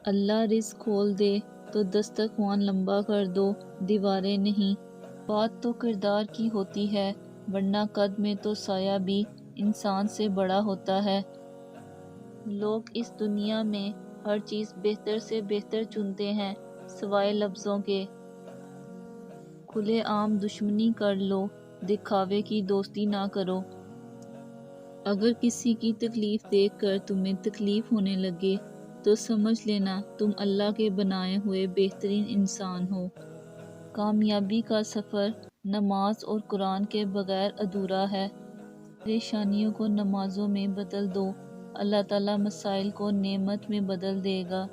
اللہ رزق کھول دے تو دسترخوان لمبا کر دو، دیواریں نہیں۔ بات تو کردار کی ہوتی ہے، ورنہ قد میں تو سایہ بھی انسان سے بڑا ہوتا ہے۔ لوگ اس دنیا میں ہر چیز بہتر سے بہتر چنتے ہیں سوائے لفظوں کے۔ کھلے عام دشمنی کر لو، دکھاوے کی دوستی نہ کرو۔ اگر کسی کی تکلیف دیکھ کر تمہیں تکلیف ہونے لگے تو سمجھ لینا تم اللہ کے بنائے ہوئے بہترین انسان ہو۔ کامیابی کا سفر نماز اور قرآن کے بغیر ادھورا ہے۔ پریشانیوں کو نمازوں میں بدل دو، اللہ تعالیٰ مسائل کو نعمت میں بدل دے گا۔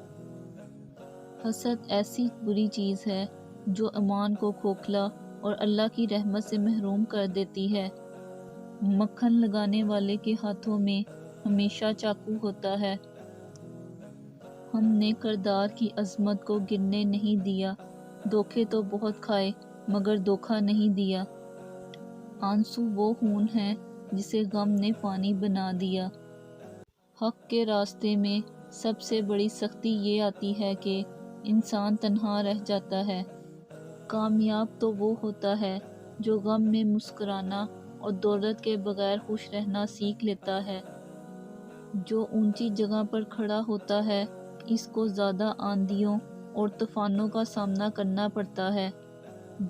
حسد ایسی بری چیز ہے جو ایمان کو کھوکھلا اور اللہ کی رحمت سے محروم کر دیتی ہے۔ مکھن لگانے والے کے ہاتھوں میں ہمیشہ چاقو ہوتا ہے۔ ہم نے کردار کی عظمت کو گرنے نہیں دیا، دھوکے تو بہت کھائے مگر دھوکہ نہیں دیا۔ آنسو وہ خون ہے جسے غم نے پانی بنا دیا۔ حق کے راستے میں سب سے بڑی سختی یہ آتی ہے کہ انسان تنہا رہ جاتا ہے۔ کامیاب تو وہ ہوتا ہے جو غم میں مسکرانا اور دولت کے بغیر خوش رہنا سیکھ لیتا ہے۔ جو اونچی جگہ پر کھڑا ہوتا ہے اس کو زیادہ آندھیوں اور طوفانوں کا سامنا کرنا پڑتا ہے۔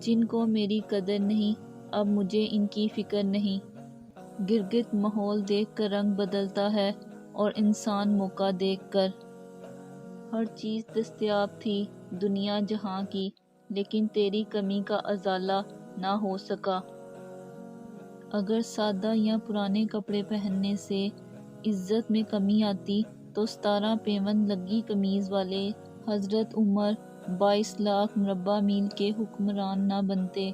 جن کو میری قدر نہیں اب مجھے ان کی فکر نہیں۔ گرگٹ ماحول دیکھ کر رنگ بدلتا ہے اور انسان موقع دیکھ کر۔ ہر چیز دستیاب تھی دنیا جہاں کی، لیکن تیری کمی کا ازالہ نہ ہو سکا۔ اگر سادہ یا پرانے کپڑے پہننے سے عزت میں کمی آتی تو 17 پیوند لگی قمیض والے حضرت عمر 22 لاکھ مربع میل کے حکمران نہ بنتے۔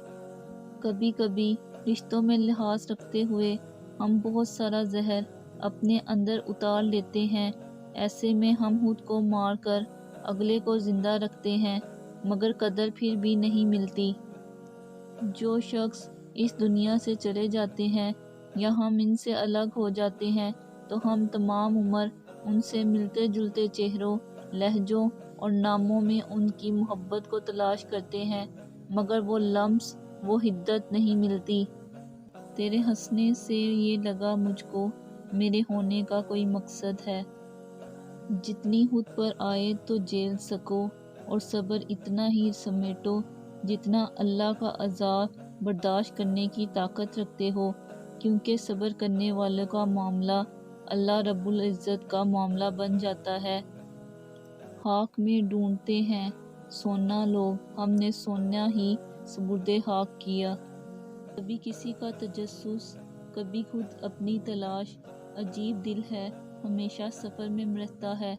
کبھی کبھی رشتوں میں لحاظ رکھتے ہوئے ہم بہت سارا زہر اپنے اندر اتار لیتے ہیں۔ ایسے میں ہم خود کو مار کر اگلے کو زندہ رکھتے ہیں مگر قدر پھر بھی نہیں ملتی۔ جو شخص اس دنیا سے چلے جاتے ہیں یا ہم ان سے الگ ہو جاتے ہیں تو ہم تمام عمر ان سے ملتے جلتے چہروں، لہجوں اور ناموں میں ان کی محبت کو تلاش کرتے ہیں مگر وہ لمس، وہ حدت نہیں ملتی۔ تیرے ہنسنے سے یہ لگا مجھ کو میرے ہونے کا کوئی مقصد ہے۔ جتنی خود پر آئے تو جھیل سکو اور صبر اتنا ہی سمیٹو جتنا اللہ کا عذاب برداشت کرنے کی طاقت رکھتے ہو، کیونکہ صبر کرنے والوں کا معاملہ اللہ رب العزت کا معاملہ بن جاتا ہے۔ خاک میں ڈھونڈتے ہیں سونا لوگ، ہم نے سونا ہی سپرد خاک کیا۔ کبھی کسی کا تجسس، کبھی خود اپنی تلاش۔ عجیب دل ہے ہمیشہ سفر میں رہتا ہے۔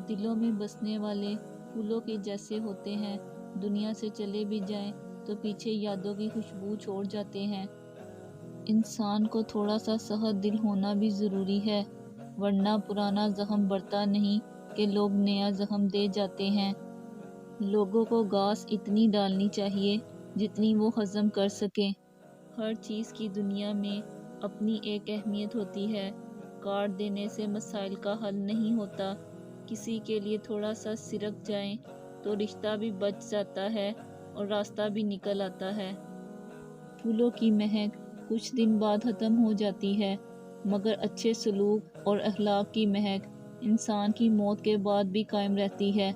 دلوں میں بسنے والے پھولوں کے جیسے ہوتے ہیں، دنیا سے چلے بھی جائیں تو پیچھے یادوں کی خوشبو چھوڑ جاتے ہیں۔ انسان کو تھوڑا سا سخت دل ہونا بھی ضروری ہے، ورنہ پرانا زخم بڑھتا نہیں کہ لوگ نیا زخم دے جاتے ہیں۔ لوگوں کو گھاس اتنی ڈالنی چاہیے جتنی وہ ہضم کر سکیں۔ ہر چیز کی دنیا میں اپنی ایک اہمیت ہوتی ہے۔ کاٹ دینے سے مسائل کا حل نہیں ہوتا۔ کسی کے لیے تھوڑا سا سرک جائیں تو رشتہ بھی بچ جاتا ہے اور راستہ بھی نکل آتا ہے۔ پھولوں کی مہک کچھ دن بعد ختم ہو جاتی ہے مگر اچھے سلوک اور اخلاق کی مہک انسان کی موت کے بعد بھی قائم رہتی ہے۔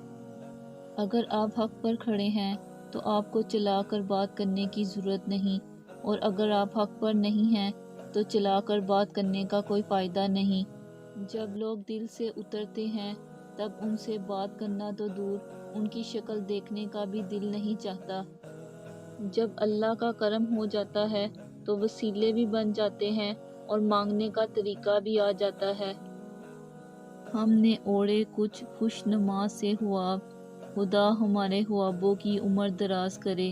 اگر آپ حق پر کھڑے ہیں تو آپ کو چلا کر بات کرنے کی ضرورت نہیں، اور اگر آپ حق پر نہیں ہیں تو چلا کر بات کرنے کا کوئی فائدہ نہیں۔ جب لوگ دل سے اترتے ہیں تب ان سے بات کرنا تو دور، ان کی شکل دیکھنے کا بھی دل نہیں چاہتا۔ جب اللہ کا کرم ہو جاتا ہے تو وسیلے بھی بن جاتے ہیں اور مانگنے کا طریقہ بھی آ جاتا ہے۔ ہم نے اوڑھے کچھ خوش نما سے خواب، خدا ہمارے خوابوں کی عمر دراز کرے۔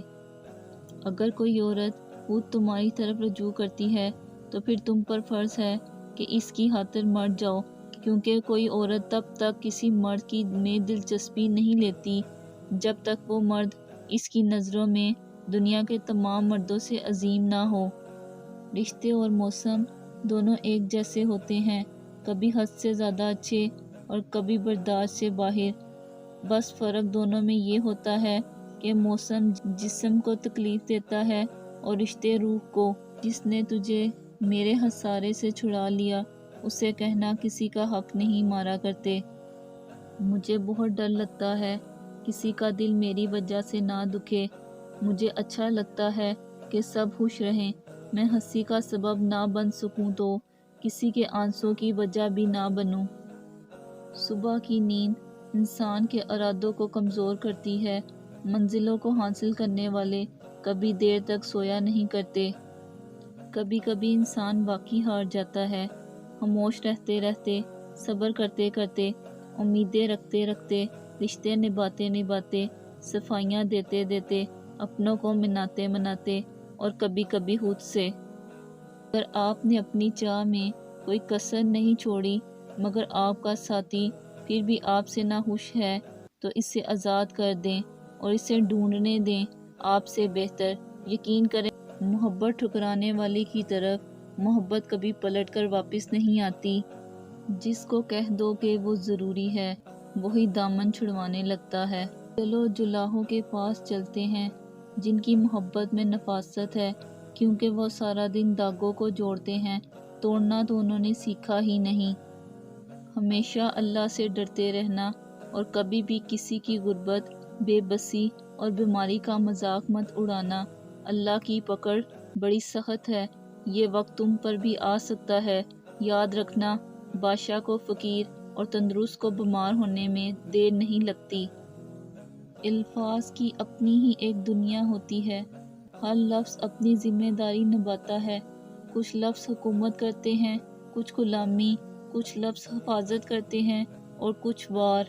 اگر کوئی عورت خود تمہاری طرف رجوع کرتی ہے تو پھر تم پر فرض ہے کہ اس کی خاطر مر جاؤ، کیونکہ کوئی عورت تب تک کسی مرد کی میں دلچسپی نہیں لیتی جب تک وہ مرد اس کی نظروں میں دنیا کے تمام مردوں سے عظیم نہ ہو۔ رشتے اور موسم دونوں ایک جیسے ہوتے ہیں، کبھی حد سے زیادہ اچھے اور کبھی برداشت سے باہر۔ بس فرق دونوں میں یہ ہوتا ہے کہ موسم جسم کو تکلیف دیتا ہے اور رشتے روح کو۔ جس نے تجھے میرے ہسارے سے چھڑا لیا اسے کہنا کسی کا حق نہیں مارا کرتے۔ مجھے بہت ڈر لگتا ہے کسی کا دل میری وجہ سے نہ دکھے۔ مجھے اچھا لگتا ہے کہ سب خوش رہیں۔ میں ہنسی کا سبب نہ بن سکوں تو کسی کے آنسوں کی وجہ بھی نہ بنوں۔ صبح کی نیند انسان کے ارادوں کو کمزور کرتی ہے۔ منزلوں کو حاصل کرنے والے کبھی دیر تک سویا نہیں کرتے۔ کبھی کبھی انسان واقعی ہار جاتا ہے۔ خاموش رہتے رہتے، صبر کرتے کرتے، امیدیں رکھتے رکھتے، رشتے نبھاتے نبھاتے، صفائیاں دیتے دیتے، اپنوں کو مناتے مناتے اور کبھی کبھی خود سے۔ اگر آپ نے اپنی چاہ میں کوئی کسر نہیں چھوڑی مگر آپ کا ساتھی پھر بھی آپ سے ناخوش ہے تو اسے آزاد کر دیں اور اسے ڈھونڈنے دیں آپ سے بہتر۔ یقین کریں محبت ٹھکرانے والے کی طرف محبت کبھی پلٹ کر واپس نہیں آتی۔ جس کو کہہ دو کہ وہ ضروری ہے وہی دامن چھڑوانے لگتا ہے۔ چلو جلاہوں کے پاس چلتے ہیں جن کی محبت میں نفاست ہے، کیونکہ وہ سارا دن داغوں کو جوڑتے ہیں، توڑنا تو انہوں نے سیکھا ہی نہیں۔ ہمیشہ اللہ سے ڈرتے رہنا اور کبھی بھی کسی کی غربت، بے بسی اور بیماری کا مذاق مت اڑانا۔ اللہ کی پکڑ بڑی سخت ہے، یہ وقت تم پر بھی آ سکتا ہے۔ یاد رکھنا بادشاہ کو فقیر اور تندرست کو بیمار ہونے میں دیر نہیں لگتی۔ الفاظ کی اپنی ہی ایک دنیا ہوتی ہے، ہر لفظ اپنی ذمہ داری نبھاتا ہے۔ کچھ لفظ حکومت کرتے ہیں، کچھ غلامی، کچھ لفظ حفاظت کرتے ہیں اور کچھ وار۔